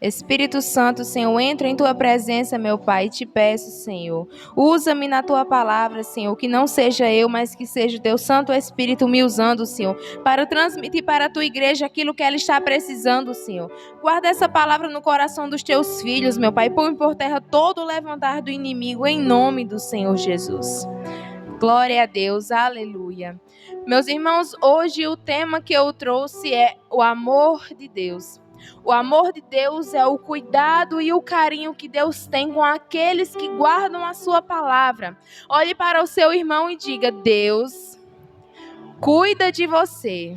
Espírito Santo, Senhor, entro em Tua presença, meu Pai, e te peço, Senhor, usa-me na Tua palavra, Senhor, que não seja eu, mas que seja o Teu Santo Espírito me usando, Senhor, para transmitir para a Tua igreja aquilo que ela está precisando, Senhor. Guarda essa palavra no coração dos Teus filhos, meu Pai, põe por terra todo o levantar do inimigo, em nome do Senhor Jesus. Glória a Deus, aleluia. Meus irmãos, hoje o tema que eu trouxe é o amor de Deus. O amor de Deus é o cuidado e o carinho que Deus tem com aqueles que guardam a sua palavra. Olhe para o seu irmão e diga: Deus cuida de você.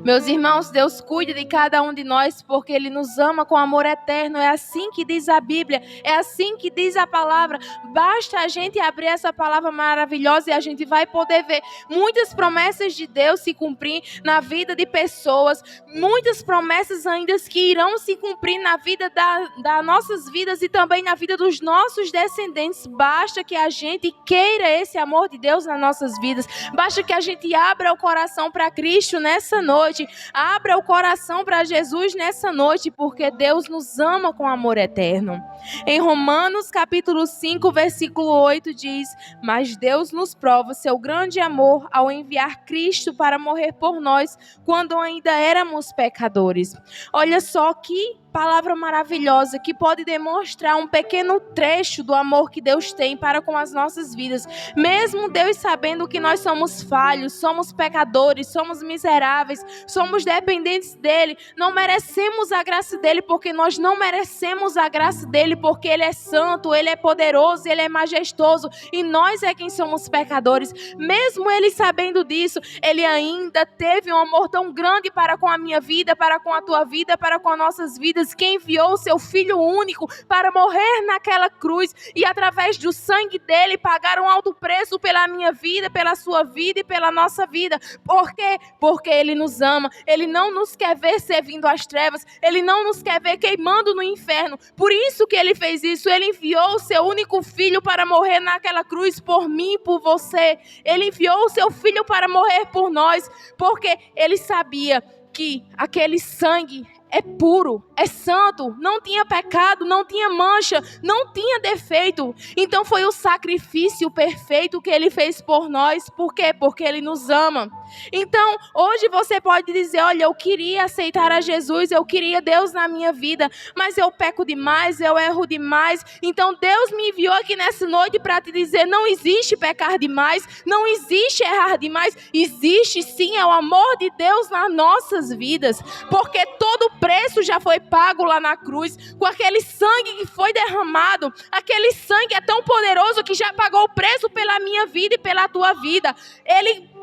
Meus irmãos, Deus cuida de cada um de nós porque Ele nos ama com amor eterno. É assim que diz a Bíblia, é assim que diz a palavra. Basta a gente abrir essa palavra maravilhosa e a gente vai poder ver muitas promessas de Deus se cumprir na vida de pessoas. Muitas promessas ainda que irão se cumprir na vida das nossas vidas e também na vida dos nossos descendentes. Basta que a gente queira esse amor de Deus nas nossas vidas. Basta que a gente abra o coração para Cristo nessa noite. Abra o coração para Jesus nessa noite, porque Deus nos ama com amor eterno. Em Romanos capítulo 5, versículo 8 diz: mas Deus nos prova seu grande amor ao enviar Cristo para morrer por nós, quando ainda éramos pecadores. Olha só que palavra maravilhosa que pode demonstrar um pequeno trecho do amor que Deus tem para com as nossas vidas. Mesmo Deus sabendo que nós somos falhos, somos pecadores, somos miseráveis, somos dependentes dele, não merecemos a graça dele, porque nós não merecemos a graça dele, porque ele é santo, ele é poderoso, ele é majestoso e nós é quem somos pecadores. Mesmo ele sabendo disso, ele ainda teve um amor tão grande para com a minha vida, para com a tua vida, para com as nossas vidas, que enviou o seu Filho único para morrer naquela cruz e através do sangue dele pagar um alto preço pela minha vida, pela sua vida e pela nossa vida. Por quê? Porque ele nos ama, ele não nos quer ver servindo às trevas, ele não nos quer ver queimando no inferno. Por isso que ele fez isso, ele enviou o seu único filho para morrer naquela cruz por mim e por você. Ele enviou o seu filho para morrer por nós, porque ele sabia que aquele sangue é puro, é santo, não tinha pecado, não tinha mancha, não tinha defeito. Então foi o sacrifício perfeito que ele fez por nós. Por quê? Porque ele nos ama. Então hoje você pode dizer: olha, eu queria aceitar a Jesus, eu queria Deus na minha vida, mas eu peco demais, eu erro demais. Então Deus me enviou aqui nessa noite para te dizer: não existe pecar demais, não existe errar demais. Existe sim, é o amor de Deus nas nossas vidas, porque todo preço já foi pago lá na cruz, com aquele sangue que foi derramado. Aquele sangue é tão poderoso que já pagou o preço pela minha vida e pela tua vida.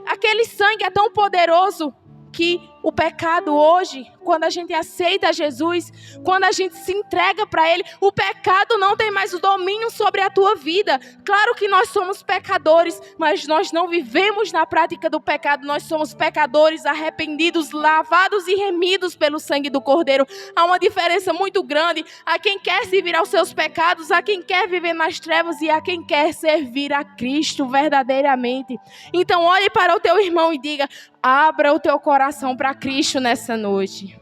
Aquele sangue é tão poderoso que o pecado hoje, quando a gente aceita Jesus, quando a gente se entrega para Ele, o pecado não tem mais o domínio sobre a tua vida. Claro que nós somos pecadores, mas nós não vivemos na prática do pecado. Nós somos pecadores arrependidos, lavados e remidos pelo sangue do Cordeiro. Há uma diferença muito grande a quem quer se virar aos seus pecados, a quem quer viver nas trevas e a quem quer servir a Cristo verdadeiramente. Então olhe para o teu irmão e diga: abra o teu coração para Cristo nessa noite.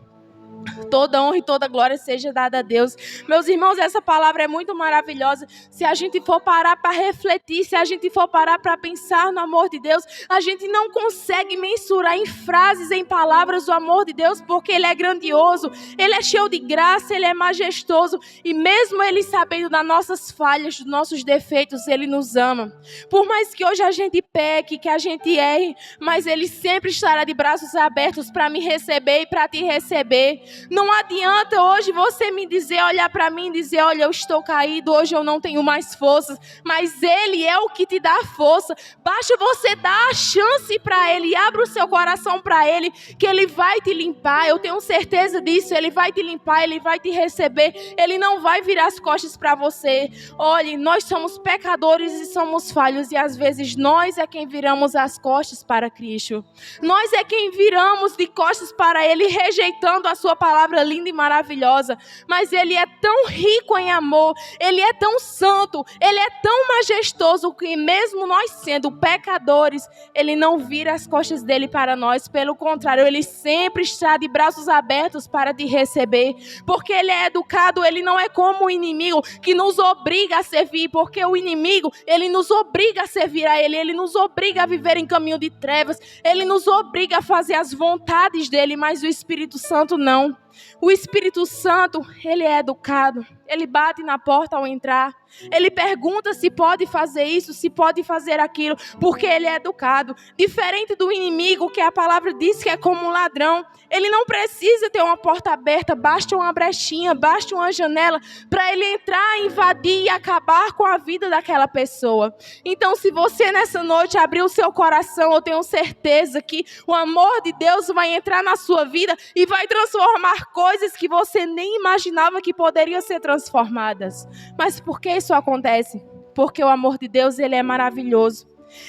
Toda honra e toda glória seja dada a Deus. Meus irmãos, essa palavra é muito maravilhosa. Se a gente for parar para refletir, se a gente for parar para pensar no amor de Deus, a gente não consegue mensurar em frases, em palavras o amor de Deus, porque Ele é grandioso, Ele é cheio de graça, Ele é majestoso. E mesmo Ele sabendo das nossas falhas, dos nossos defeitos, Ele nos ama. Por mais que hoje a gente peque, que a gente erre, mas Ele sempre estará de braços abertos para me receber e para te receber. Não adianta hoje você me dizer, olhar para mim e dizer: olha, eu estou caído, hoje eu não tenho mais forças. Mas Ele é o que te dá força. Basta você dar a chance para Ele, abra o seu coração para Ele, que Ele vai te limpar. Eu tenho certeza disso, Ele vai te limpar, Ele vai te receber. Ele não vai virar as costas para você. Olhe, nós somos pecadores e somos falhos, e às vezes nós nós é quem viramos as costas para Cristo. Nós é quem viramos de costas para Ele, rejeitando a sua palavra linda e maravilhosa. Mas Ele é tão rico em amor, Ele é tão santo, Ele é tão majestoso que mesmo nós sendo pecadores, Ele não vira as costas dele para nós. Pelo contrário, Ele sempre está de braços abertos para te receber. Porque Ele é educado, Ele não é como o inimigo que nos obriga a servir. Porque o inimigo, ele nos obriga a servir a Ele, Ele nos obriga a viver em caminho de trevas, Ele nos obriga a fazer as vontades dEle, mas o Espírito Santo não. O Espírito Santo, Ele é educado, Ele bate na porta ao entrar, Ele pergunta se pode fazer isso, se pode fazer aquilo, porque Ele é educado. Diferente do inimigo, que a palavra diz que é como um ladrão, ele não precisa ter uma porta aberta, basta uma brechinha, basta uma janela, para ele entrar, invadir e acabar com a vida daquela pessoa. Então, se você nessa noite abrir o seu coração, eu tenho certeza que o amor de Deus vai entrar na sua vida e vai transformar coisas que você nem imaginava que poderiam ser transformadas. Mas por que isso acontece? Porque o amor de Deus, Ele é maravilhoso.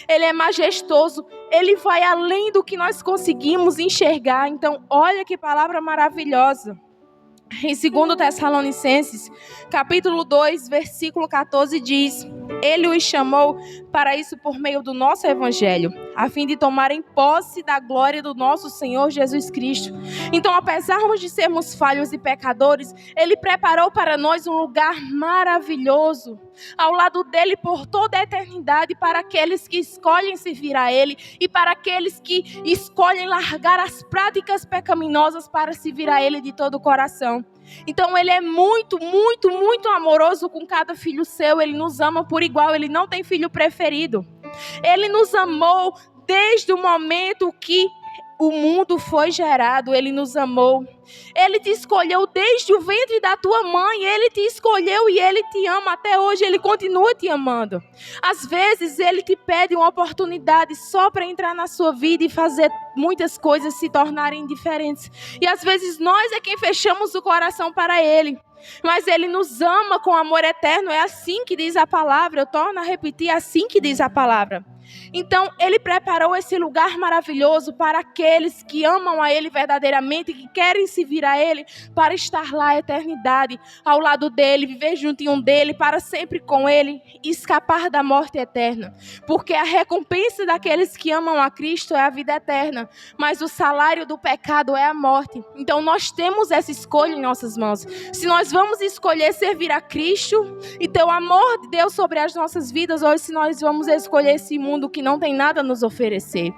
Ele é majestoso, Ele vai além do que nós conseguimos enxergar. Então, olha que palavra maravilhosa. Em 2 Tessalonicenses, capítulo 2, versículo 14, diz: Ele os chamou para isso por meio do nosso evangelho, a fim de tomarem posse da glória do nosso Senhor Jesus Cristo. Então, apesar de sermos falhos e pecadores, Ele preparou para nós um lugar maravilhoso, ao lado dEle por toda a eternidade, para aqueles que escolhem servir a Ele e para aqueles que escolhem largar as práticas pecaminosas para servir a Ele de todo o coração. Então Ele é muito, muito, muito amoroso com cada filho seu. Ele nos ama por igual, Ele não tem filho preferido. Ele nos amou desde o momento que o mundo foi gerado. Ele nos amou. Ele te escolheu desde o ventre da tua mãe. Ele te escolheu e Ele te ama até hoje. Ele continua te amando. Às vezes Ele te pede uma oportunidade só para entrar na sua vida e fazer muitas coisas se tornarem diferentes. E às vezes nós é quem fechamos o coração para Ele. Mas Ele nos ama com amor eterno. É assim que diz a palavra. Eu torno a repetir, é assim que diz a palavra. Então, Ele preparou esse lugar maravilhoso para aqueles que amam a Ele verdadeiramente, que querem se vir a Ele, para estar lá a eternidade, ao lado dEle, viver juntinho dEle, para sempre com Ele, e escapar da morte eterna. Porque a recompensa daqueles que amam a Cristo é a vida eterna, mas o salário do pecado é a morte. Então, nós temos essa escolha em nossas mãos. Se nós vamos escolher servir a Cristo e ter o amor de Deus sobre as nossas vidas, ou se nós vamos escolher esse mundo que não tem nada a nos oferecer.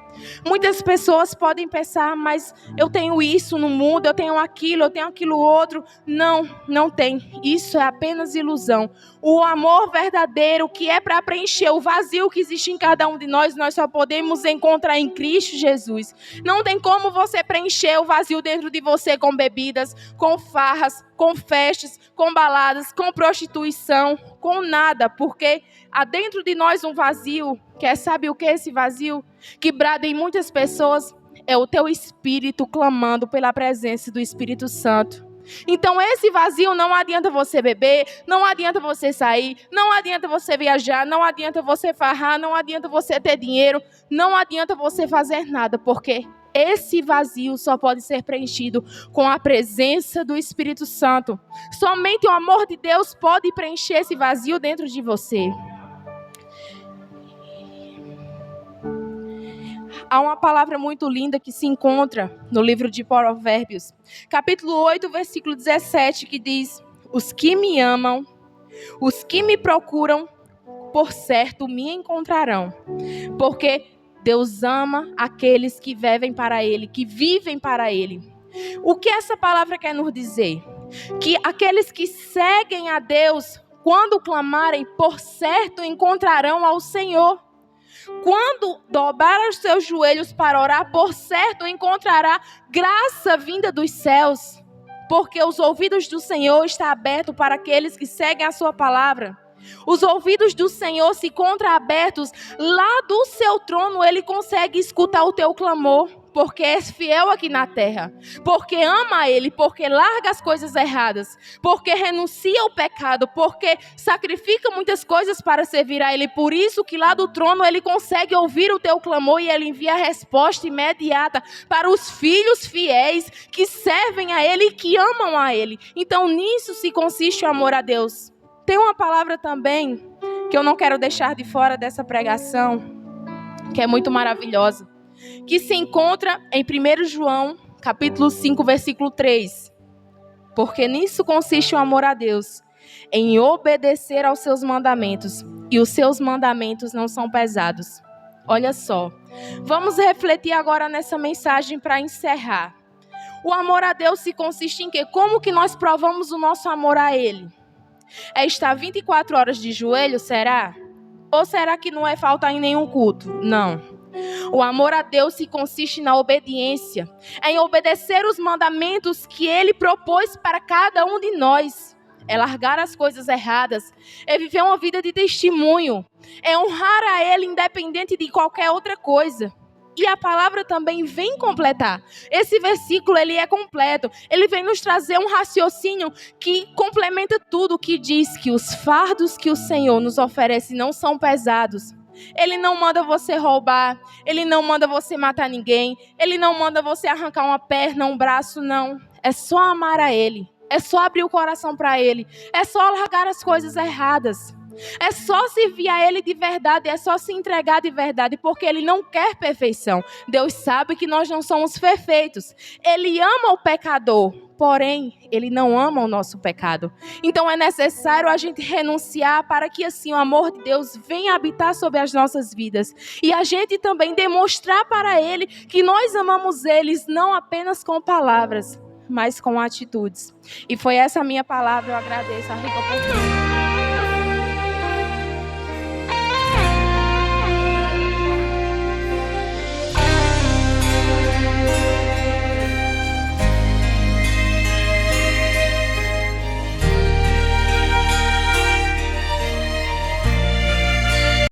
Muitas pessoas podem pensar, mas eu tenho isso no mundo, eu tenho aquilo outro. Não, não tem. Isso é apenas ilusão. O amor verdadeiro, que é para preencher o vazio que existe em cada um de nós, nós só podemos encontrar em Cristo Jesus. Não tem como você preencher o vazio dentro de você com bebidas, com farras, com festas, com baladas, com prostituição, com nada, porque há dentro de nós um vazio, que sabe o que é esse vazio? Que brada em muitas pessoas, é o teu espírito clamando pela presença do Espírito Santo. Então esse vazio, não adianta você beber, não adianta você sair, não adianta você viajar, não adianta você farrar, não adianta você ter dinheiro, não adianta você fazer nada, porque esse vazio só pode ser preenchido com a presença do Espírito Santo. Somente o amor de Deus pode preencher esse vazio dentro de você. Há uma palavra muito linda que se encontra no livro de Provérbios, capítulo 8, versículo 17, que diz: Os que me amam, os que me procuram, por certo me encontrarão, porque Deus ama aqueles que vivem para Ele, que vivem para Ele. O que essa palavra quer nos dizer? Que aqueles que seguem a Deus, quando clamarem, por certo encontrarão ao Senhor. Quando dobrar os seus joelhos para orar, por certo encontrará graça vinda dos céus. Porque os ouvidos do Senhor estão abertos para aqueles que seguem a sua palavra. Os ouvidos do Senhor se encontram abertos. Lá do seu trono Ele consegue escutar o teu clamor. porque é fiel aqui na terra, porque ama Ele, porque larga as coisas erradas, porque renuncia ao pecado, porque sacrifica muitas coisas para servir a Ele. Por isso que lá do trono Ele consegue ouvir o teu clamor e Ele envia a resposta imediata para os filhos fiéis que servem a Ele e que amam a Ele. Então nisso se consiste o amor a Deus. Tem uma palavra também que eu não quero deixar de fora dessa pregação, que é muito maravilhosa, que se encontra em 1 João, capítulo 5, versículo 3. Porque nisso consiste o amor a Deus, em obedecer aos seus mandamentos, e os seus mandamentos não são pesados. Olha só, vamos refletir agora nessa mensagem para encerrar. O amor a Deus se consiste em quê? Como que nós provamos o nosso amor a Ele? É estar 24 horas de joelho, será? Ou será que não é faltar em nenhum culto? Não. O amor a Deus se consiste na obediência, em obedecer os mandamentos que Ele propôs para cada um de nós. É largar as coisas erradas, é viver uma vida de testemunho, é honrar a Ele independente de qualquer outra coisa. E a palavra também vem completar. Esse versículo, ele é completo. Ele vem nos trazer um raciocínio que complementa tudo, que diz que os fardos que o Senhor nos oferece não são pesados. Ele não manda você roubar, Ele não manda você matar ninguém, Ele não manda você arrancar uma perna, um braço, não. É só amar a Ele, é só abrir o coração para Ele, é só largar as coisas erradas. É só servir a Ele de verdade, é só se entregar de verdade, porque Ele não quer perfeição. Deus sabe que nós não somos perfeitos. Ele ama o pecador, porém, Ele não ama o nosso pecado. Então é necessário a gente renunciar para que assim o amor de Deus venha habitar sobre as nossas vidas. E a gente também demonstrar para Ele que nós amamos eles não apenas com palavras, mas com atitudes. E foi essa a minha palavra, eu agradeço a rica oportunidade.